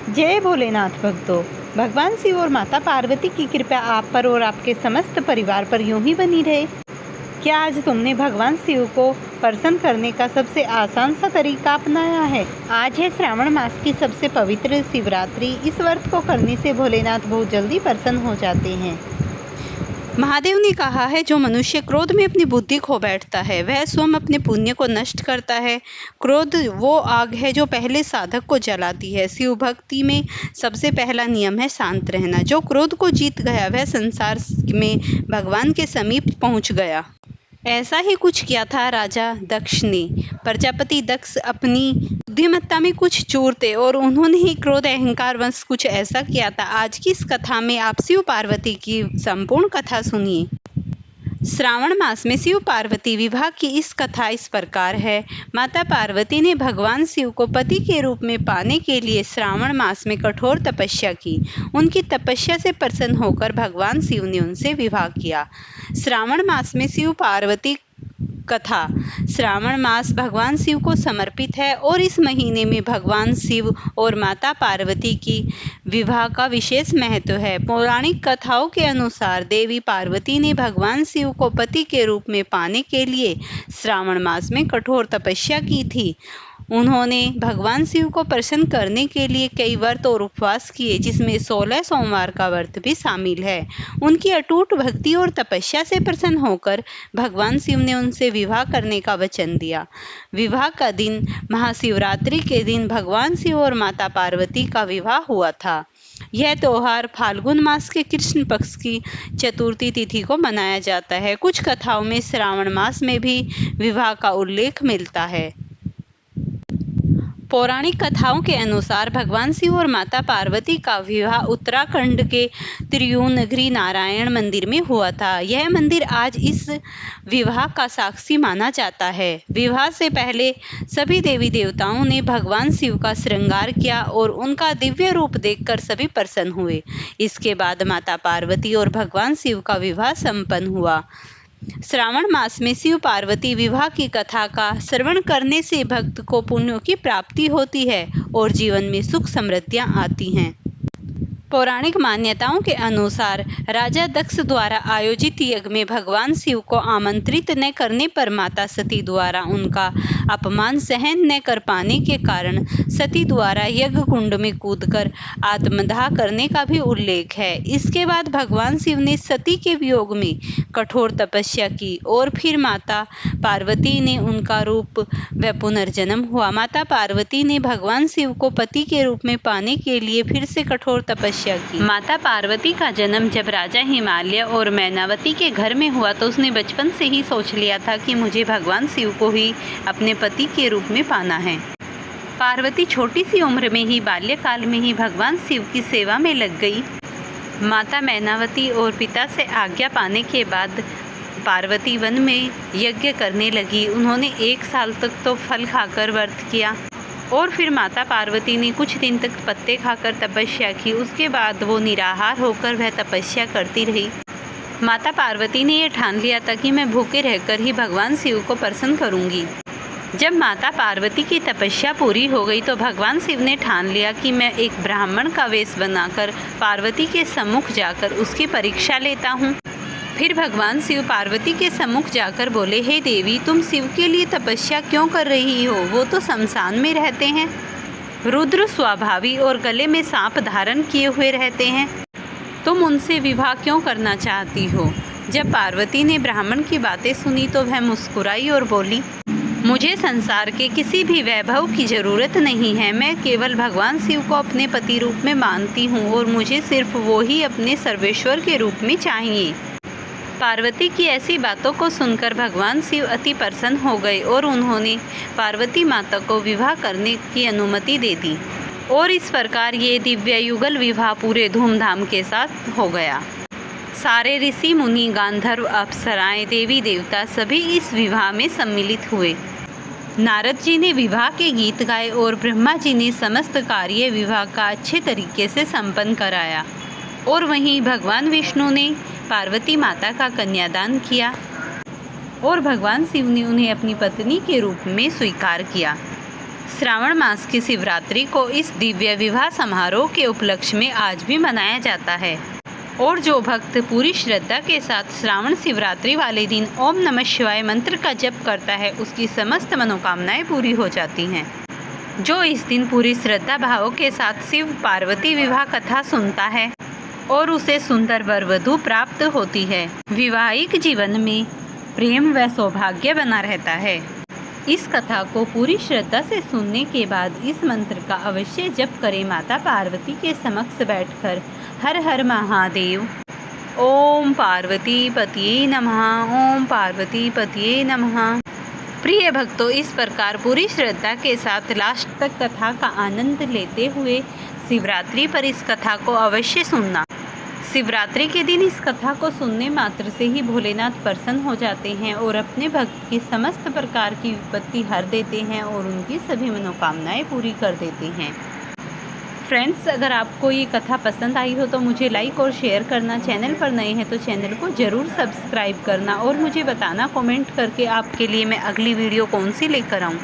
जय भोलेनाथ भक्तों। भगवान शिव और माता पार्वती की कृपा आप पर और आपके समस्त परिवार पर यूं ही बनी रहे। क्या आज तुमने भगवान शिव को प्रसन्न करने का सबसे आसान सा तरीका अपनाया है? आज है श्रावण मास की सबसे पवित्र शिवरात्रि। इस व्रत को करने से भोलेनाथ बहुत जल्दी प्रसन्न हो जाते हैं। महादेव ने कहा है, जो मनुष्य क्रोध में अपनी बुद्धि खो बैठता है वह स्वयं अपने पुण्य को नष्ट करता है। क्रोध वो आग है जो पहले साधक को जलाती है। शिव भक्ति में सबसे पहला नियम है शांत रहना। जो क्रोध को जीत गया वह संसार में भगवान के समीप पहुंच गया। ऐसा ही कुछ किया था राजा दक्ष ने। प्रजापति दक्ष अपनी बुद्धिमत्ता में कुछ चूर थे और उन्होंने ही क्रोध अहंकार वश कुछ ऐसा किया था। आज की इस कथा में आप शिव पार्वती की संपूर्ण कथा सुनिए। श्रावण मास में शिव पार्वती विवाह की इस कथा इस प्रकार है। माता पार्वती ने भगवान शिव को पति के रूप में पाने के लिए श्रावण मास में कठोर तपस्या की। उनकी तपस्या से प्रसन्न होकर भगवान शिव ने उनसे विवाह किया। श्रावण मास में शिव पार्वती कथा। श्रावण मास भगवान शिव को समर्पित है और इस महीने में भगवान शिव और माता पार्वती की विवाह का विशेष महत्व है। पौराणिक कथाओं के अनुसार देवी पार्वती ने भगवान शिव को पति के रूप में पाने के लिए श्रावण मास में कठोर तपस्या की थी। उन्होंने भगवान शिव को प्रसन्न करने के लिए कई व्रत और उपवास किए, जिसमें 16 सोमवार का व्रत भी शामिल है। उनकी अटूट भक्ति और तपस्या से प्रसन्न होकर भगवान शिव ने उनसे विवाह करने का वचन दिया। विवाह का दिन महाशिवरात्रि के दिन भगवान शिव और माता पार्वती का विवाह हुआ था। यह त्योहार फाल्गुन मास के कृष्ण पक्ष की चतुर्थी तिथि को मनाया जाता है। कुछ कथाओं में श्रावण मास में भी विवाह का उल्लेख मिलता है। पौराणिक कथाओं के अनुसार भगवान शिव और माता पार्वती का विवाह उत्तराखंड के त्रियुणगिरी नारायण मंदिर में हुआ था। यह मंदिर आज इस विवाह का साक्षी माना जाता है। विवाह से पहले सभी देवी देवताओं ने भगवान शिव का श्रृंगार किया और उनका दिव्य रूप देखकर सभी प्रसन्न हुए। इसके बाद माता पार्वती और भगवान शिव का विवाह संपन्न हुआ। श्रावण मास में शिव पार्वती विवाह की कथा का श्रवण करने से भक्त को पुण्यों की प्राप्ति होती है और जीवन में सुख समृद्धियां आती हैं। पौराणिक मान्यताओं के अनुसार राजा दक्ष द्वारा आयोजित यज्ञ में भगवान शिव को आमंत्रित न करने पर माता सती द्वारा उनका अपमान सहन न कर पाने के कारण सती द्वारा यज्ञ कुंड में कूदकर आत्मदाह करने का भी उल्लेख है। इसके बाद भगवान शिव ने सती के वियोग में कठोर तपस्या की और फिर माता पार्वती ने उनका रूप व पुनर्जन्म हुआ। माता पार्वती ने भगवान शिव को पति के रूप में पाने के लिए फिर से कठोर तपस्या की। माता पार्वती का जन्म जब राजा हिमालय और मैनावती के घर में हुआ तो उसने बचपन से ही सोच लिया था कि मुझे भगवान शिव को ही अपने पति के रूप में पाना है। पार्वती छोटी सी उम्र में ही बाल्यकाल में ही भगवान शिव की सेवा में लग गई। माता मैनावती और पिता से आज्ञा पाने के बाद पार्वती वन में यज्ञ करने लगी। उन्होंने 1 साल तक तो फल खाकर व्रत किया और फिर माता पार्वती ने कुछ दिन तक पत्ते खाकर तपस्या की। उसके बाद वो निराहार होकर वह तपस्या करती रही। माता पार्वती ने यह ठान लिया था कि मैं भूखे रहकर ही भगवान शिव को प्रसन्न करूंगी। जब माता पार्वती की तपस्या पूरी हो गई तो भगवान शिव ने ठान लिया कि मैं एक ब्राह्मण का वेश बनाकर पार्वती के सम्मुख जाकर उसकी परीक्षा लेता हूँ। फिर भगवान शिव पार्वती के सम्मुख जाकर बोले, हे देवी, तुम शिव के लिए तपस्या क्यों कर रही हो? वो तो शमशान में रहते हैं, रुद्र स्वभावी और गले में सांप धारण किए हुए रहते हैं। तुम उनसे विवाह क्यों करना चाहती हो? जब पार्वती ने ब्राह्मण की बातें सुनी तो वह मुस्कुराई और बोली, मुझे संसार के किसी भी वैभव की जरूरत नहीं है। मैं केवल भगवान शिव को अपने पति रूप में मानती हूँ और मुझे सिर्फ वो ही अपने सर्वेश्वर के रूप में चाहिए। पार्वती की ऐसी बातों को सुनकर भगवान शिव अति प्रसन्न हो गए और उन्होंने पार्वती माता को विवाह करने की अनुमति दे दी और इस प्रकार ये दिव्य युगल विवाह पूरे धूमधाम के साथ हो गया। सारे ऋषि मुनि, गांधर्व, अप्सराएं, देवी देवता सभी इस विवाह में सम्मिलित हुए। नारद जी ने विवाह के गीत गाए और ब्रह्मा जी ने समस्त कार्य विवाह का अच्छे तरीके से संपन्न कराया और वहीं भगवान विष्णु ने पार्वती माता का कन्यादान किया और भगवान शिव ने उन्हें अपनी पत्नी के रूप में स्वीकार किया। श्रावण मास की शिवरात्रि को इस दिव्य विवाह समारोह के उपलक्ष्य में आज भी मनाया जाता है और जो भक्त पूरी श्रद्धा के साथ श्रावण शिवरात्रि वाले दिन ओम नमः शिवाय मंत्र का जप करता है उसकी समस्त मनोकामनाएं पूरी हो जाती हैं। जो इस दिन पूरी श्रद्धा भाव के साथ शिव पार्वती विवाह कथा सुनता है और उसे सुंदर वर वधू प्राप्त होती है, वैवाहिक जीवन में प्रेम व सौभाग्य बना रहता है। इस कथा को पूरी श्रद्धा से सुनने के बाद इस मंत्र का अवश्य जप करें। माता पार्वती के समक्ष बैठकर हर हर महादेव, ओम पार्वती पतिये नमः, ओम पार्वती पतिये नमः। प्रिय भक्तों, इस प्रकार पूरी श्रद्धा के साथ लास्ट तक कथा का आनंद लेते हुए शिवरात्रि पर इस कथा को अवश्य सुनना। शिवरात्रि के दिन इस कथा को सुनने मात्र से ही भोलेनाथ प्रसन्न हो जाते हैं और अपने भक्त की समस्त प्रकार की विपत्ति हर देते हैं और उनकी सभी मनोकामनाएं पूरी कर देते हैं। फ्रेंड्स, अगर आपको ये कथा पसंद आई हो तो मुझे लाइक और शेयर करना, चैनल पर नए हैं तो चैनल को ज़रूर सब्सक्राइब करना और मुझे बताना कमेंट करके आपके लिए मैं अगली वीडियो कौन सी लेकर आऊँ।